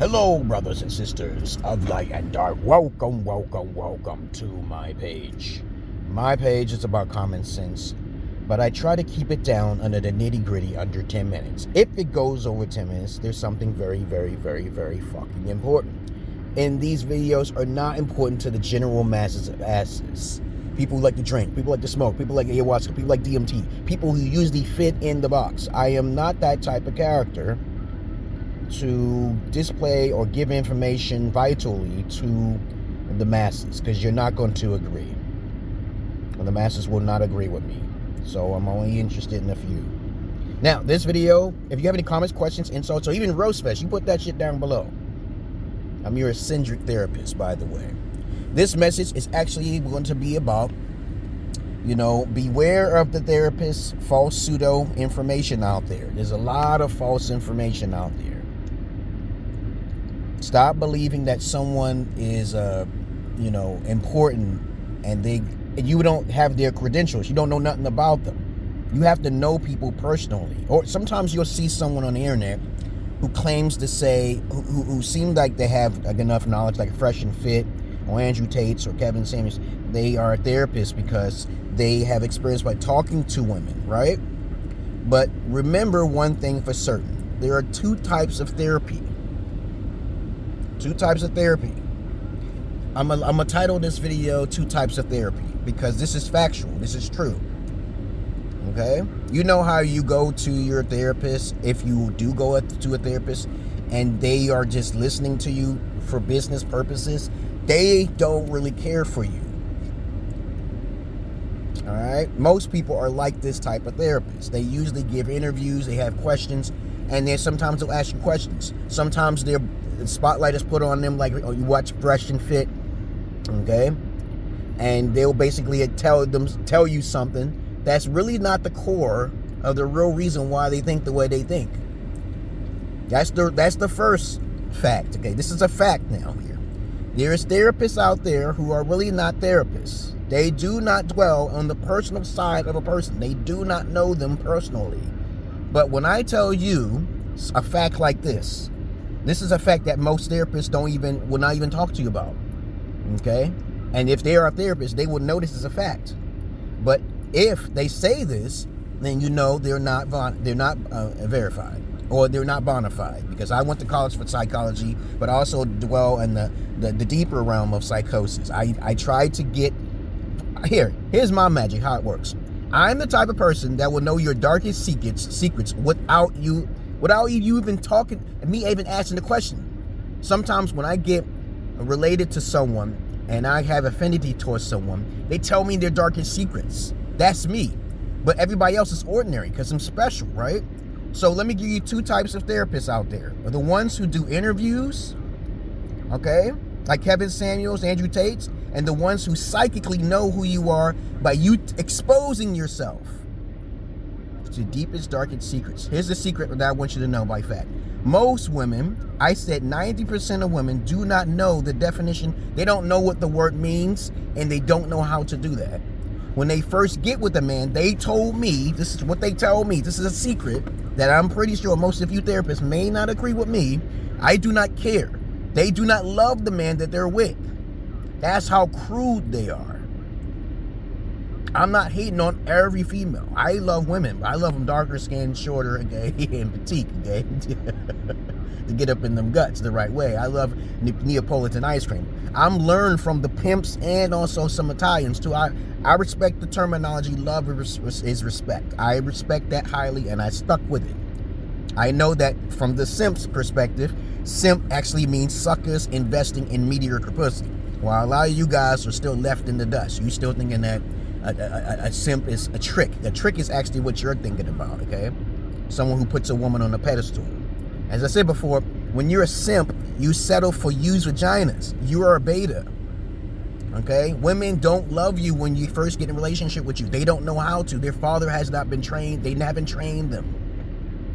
Hello, brothers and sisters of light and dark. Welcome to my page. My page is about common sense, but I try to keep it down under the nitty-gritty under 10 minutes. If it goes over 10 minutes, there's something very fucking important. And these videos are not important to the general masses of asses. People who like to drink, people like to smoke, people like ayahuasca, people like DMT, people who usually fit in the box. I am not that type of character to display or give information vitally to the masses, because you're not going to agree. And the masses will not agree with me. So I'm only interested in a few. Now, this video, if you have any comments, questions, insults, or even roast fest, you put that shit down below. I'm your eccentric therapist, by the way. This message is actually going to be about, beware of the therapist's false pseudo information out there. There's a lot of false information out there. Stop believing that someone is, important and you don't have their credentials. You don't know nothing about them. You have to know people personally. Or sometimes you'll see someone on the internet who claims to say, who seem like they have enough knowledge, like Fresh and Fit, or Andrew Tate's, or Kevin Samuels. They are therapists because they have experience by talking to women, right? But remember one thing for certain. There are two types of therapy. Two types of therapy. I'm gonna title this video Two Types of Therapy, because this is factual. This is true. Okay? You know how you go to your therapist, if you do go to a therapist, and they are just listening to you for business purposes. They don't really care for you. All right? Most people are like this type of therapist. They usually give interviews, they have questions, and then sometimes they'll ask you questions. Sometimes the spotlight is put on them, like, you watch Fresh and Fit, okay? And they'll basically tell you something that's really not the core of the real reason why they think the way they think. That's the first fact, okay? This is a fact now here. There's therapists out there who are really not therapists. They do not dwell on the personal side of a person. They do not know them personally. But when I tell you a fact like this is a fact that most therapists will not even talk to you about, okay? And if they are a therapist, they will know this is a fact. But if they say this, then you know they're not verified, or they're not bona fide. Because I went to college for psychology, but also dwell in the deeper realm of psychosis. I tried to get here's my magic, how it works. I'm the type of person that will know your darkest secrets without you even talking, me even asking the question. Sometimes when I get related to someone and I have affinity towards someone, they tell me their darkest secrets. That's me. But everybody else is ordinary because I'm special, right? So let me give you two types of therapists out there. The ones who do interviews, okay, like Kevin Samuels, Andrew Tate's, and the ones who psychically know who you are by you exposing yourself to deepest, darkest secrets. Here's the secret that I want you to know by fact. Most women, I said 90% of women, do not know the definition. They don't know what the word means, and they don't know how to do that. When they first get with a man, they told me, this is what they tell me, this is a secret that I'm pretty sure most of you therapists may not agree with me. I do not care. They do not love the man that they're with. That's how crude they are. I'm not hating on every female. I love women. I love them darker skinned, shorter, okay, and petite, okay, to get up in them guts the right way. I love Neapolitan ice cream. I'm learned from the pimps and also some Italians too. I respect the terminology. Love is respect. I respect that highly, and I stuck with it. I know that from the simp's perspective, simp actually means suckers investing in mediocre pussy. While a lot of you guys are still left in the dust. You still thinking that a simp is a trick. The trick is actually what you're thinking about, okay? Someone who puts a woman on a pedestal. As I said before, when you're a simp, you settle for used vaginas. You are a beta, okay? Women don't love you when you first get in a relationship with you. They don't know how to. Their father has not been trained. They haven't trained them.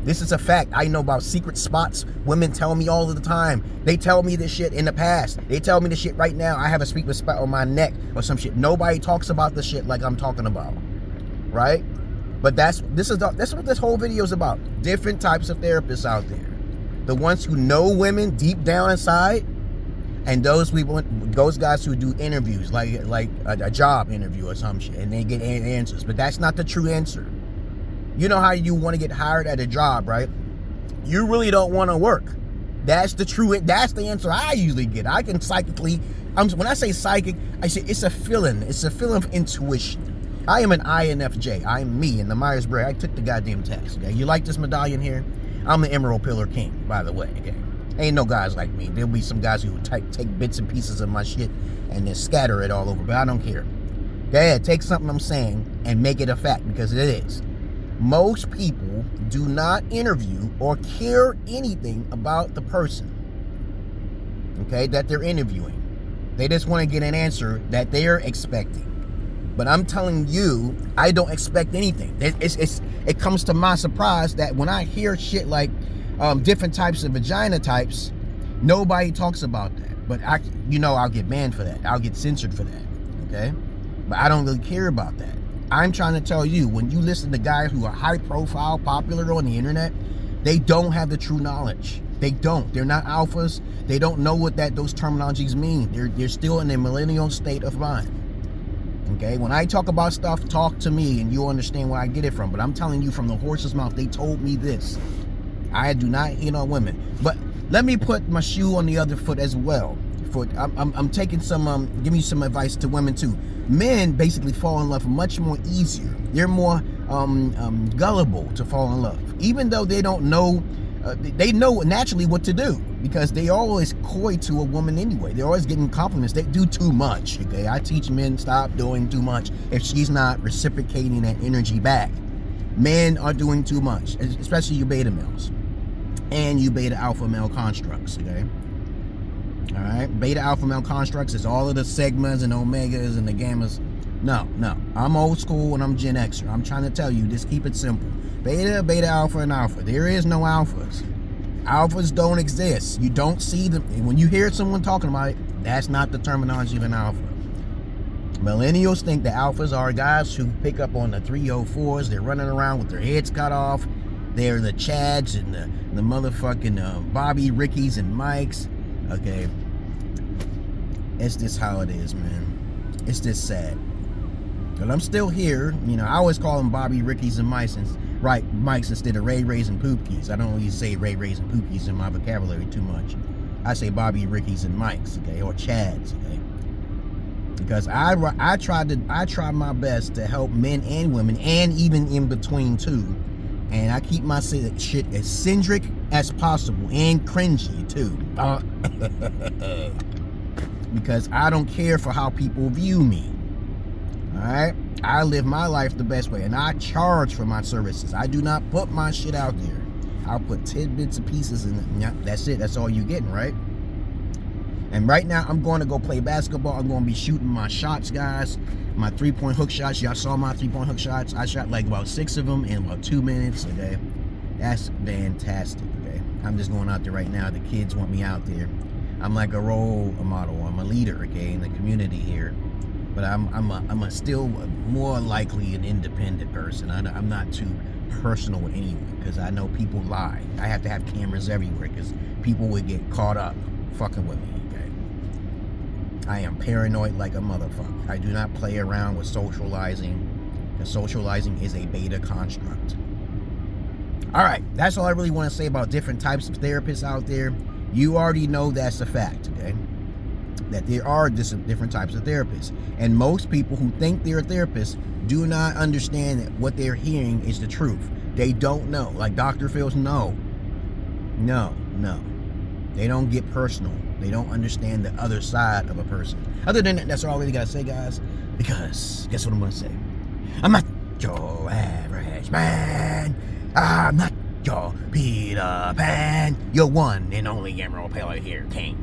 This is a fact. I know about secret spots. Women tell me all of the time. They tell me this shit in the past. They tell me this shit right now. I have a secret spot on my neck or some shit. Nobody talks about this shit like I'm talking about, right? But that's what this whole video is about. Different types of therapists out there. The ones who know women deep down inside, and those guys who do interviews, like a job interview or some shit, and they get answers. But that's not the true answer. You know how you want to get hired at a job, right? You really don't want to work. That's the answer I usually get. I can psychically, when I say psychic, I say it's a feeling. It's a feeling of intuition. I am an INFJ. I'm me in the Myers-Briggs. I took the goddamn test. Okay, you like this medallion here? I'm the Emerald Pillar King, by the way. Okay, ain't no guys like me. There'll be some guys who take bits and pieces of my shit and then scatter it all over, but I don't care. Go ahead, take something I'm saying and make it a fact, because it is. Most people do not interview or care anything about the person, okay, that they're interviewing. They just want to get an answer that they're expecting. But I'm telling you, I don't expect anything. It comes to my surprise that when I hear shit like different types of vagina types, nobody talks about that. But I'll get banned for that. I'll get censored for that, okay? But I don't really care about that. I'm trying to tell you, when you listen to guys who are high profile, popular on the internet, they don't have the true knowledge. They don't. They're not alphas. They don't know what those terminologies mean. They're still in a millennial state of mind. Okay, when I talk about stuff, talk to me and you'll understand where I get it from. But I'm telling you from the horse's mouth, they told me this. I do not hit on women. But let me put my shoe on the other foot as well. I'm taking some, giving you some advice to women too. Men basically fall in love much more easier. They're more gullible to fall in love. Even though they don't know, they know naturally what to do, because they always coy to a woman anyway. They're always getting compliments. They do too much, okay? I teach men, stop doing too much if she's not reciprocating that energy back. Men are doing too much, especially you beta males and you beta alpha male constructs, okay? All right, beta alpha male constructs is all of the sigmas and omegas and the gammas. No, I'm old school and I'm Gen Xer. I'm trying to tell you, just keep it simple. Beta, alpha, and alpha. There is no alphas. Alphas don't exist. You don't see them. When you hear someone talking about it, that's not the terminology of an alpha. Millennials think that alphas are guys who pick up on the 304s. They're running around with their heads cut off. They're the Chads and the motherfucking Bobby, Rickies, and Mikes. Okay. It's just how it is, man. It's just sad. But I'm still here. You know, I always call them Bobby, Rickies, and Mikes, Mikes instead of Rays and Poopkies. I don't really say Rays and Poopkies in my vocabulary too much. I say Bobby, Rickies, and Mikes, okay, or Chads, okay. Because I try my best to help men and women, and even in between too. And I keep my shit as eccentric as possible and cringy too. Because I don't care for how people view me. Alright? I live my life the best way, and I charge for my services. I do not put my shit out there. I'll put tidbits and pieces in it. Yeah, that's it. That's all you're getting, right? And right now, I'm going to go play basketball. I'm going to be shooting my shots, guys. My three-point hook shots. Y'all saw my three-point hook shots. I shot like about 6 of them in about 2 minutes, okay? That's fantastic, okay? I'm just going out there right now. The kids want me out there. I'm like a role model. I'm a leader, okay, in the community here. But I'm a still more likely an independent person. I'm not too personal with anyone, because I know people lie. I have to have cameras everywhere because people would get caught up fucking with me, okay? I am paranoid like a motherfucker. I do not play around with socializing, because socializing is a beta construct. All right, that's all I really want to say about different types of therapists out there. You already know that's a fact, okay? That there are different types of therapists. And most people who think they're a therapist do not understand that what they're hearing is the truth. They don't know. Like Dr. Phil's, no. They don't get personal. They don't understand the other side of a person. Other than that, that's all I really gotta say, guys. Because, guess what I'm gonna say? I'm not your average man. I'm not your Peter Pan. You're one and only Emerald Pillar here, King.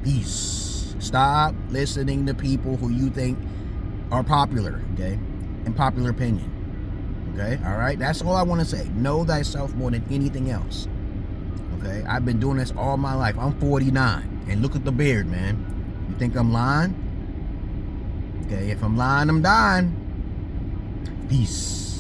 Peace. Stop listening to people who you think are popular, okay? And popular opinion. Okay? Alright? That's all I want to say. Know thyself more than anything else. Okay? I've been doing this all my life. I'm 49. And look at the beard, man. You think I'm lying? Okay, if I'm lying, I'm dying. Peace.